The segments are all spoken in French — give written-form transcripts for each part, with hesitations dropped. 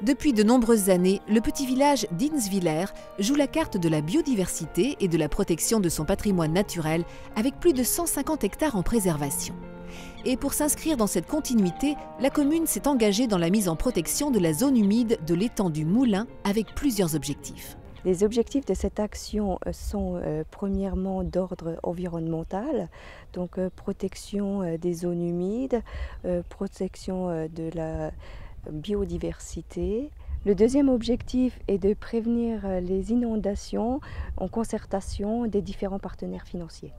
Depuis de nombreuses années, le petit village d'Inswiller joue la carte de la biodiversité et de la protection de son patrimoine naturel avec plus de 150 hectares en préservation. Et pour s'inscrire dans cette continuité, la commune s'est engagée dans la mise en protection de la zone humide de l'étang du Moulin avec plusieurs objectifs. Les objectifs de cette action sont premièrement d'ordre environnemental, donc protection des zones humides, protection de la biodiversité. Le deuxième objectif est de prévenir les inondations en concertation des différents partenaires financiers.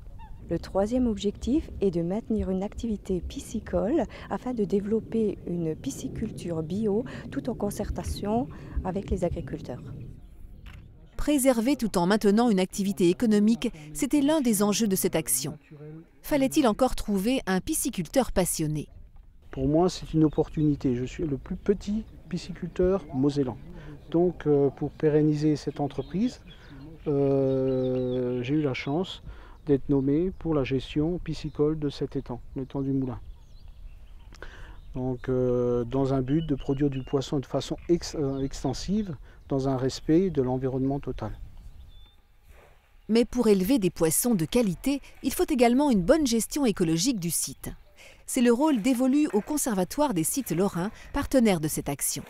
Le troisième objectif est de maintenir une activité piscicole afin de développer une pisciculture bio tout en concertation avec les agriculteurs. Préserver tout en maintenant une activité économique, c'était l'un des enjeux de cette action. Fallait-il encore trouver un pisciculteur passionné ? Pour moi, c'est une opportunité. Je suis le plus petit pisciculteur mosellan. Donc, pour pérenniser cette entreprise, j'ai eu la chance d'être nommé pour la gestion piscicole de cet étang, l'étang du Moulin. Donc, dans un but de produire du poisson de façon extensive, dans un respect de l'environnement total. Mais pour élever des poissons de qualité, il faut également une bonne gestion écologique du site. C'est le rôle dévolu au Conservatoire des sites lorrains, partenaire de cette action.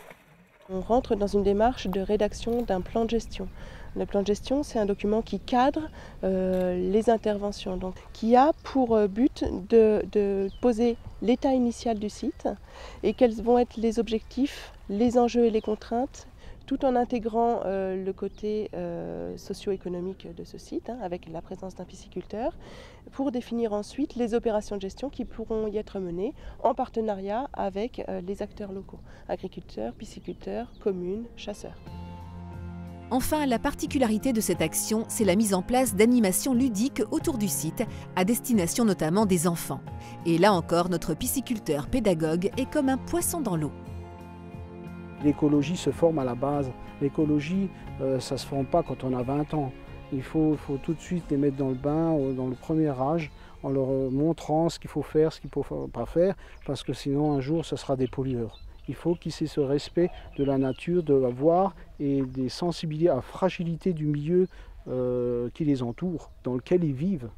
On rentre dans une démarche de rédaction d'un plan de gestion. Le plan de gestion, c'est un document qui cadre les interventions, donc, qui a pour but de poser l'état initial du site et quels vont être les objectifs, les enjeux et les contraintes, tout en intégrant le côté socio-économique de ce site, avec la présence d'un pisciculteur, pour définir ensuite les opérations de gestion qui pourront y être menées en partenariat avec les acteurs locaux, agriculteurs, pisciculteurs, communes, chasseurs. Enfin, la particularité de cette action, c'est la mise en place d'animations ludiques autour du site, à destination notamment des enfants. Et là encore, notre pisciculteur pédagogue est comme un poisson dans l'eau. L'écologie se forme à la base. L'écologie, ça ne se forme pas quand on a 20 ans. Il faut tout de suite les mettre dans le bain, dans le premier âge, en leur montrant ce qu'il faut faire, ce qu'il ne faut pas faire, parce que sinon un jour ce sera des pollueurs. Il faut qu'ils aient ce respect de la nature, de la voir et des sensibilités à la fragilité du milieu qui les entoure, dans lequel ils vivent.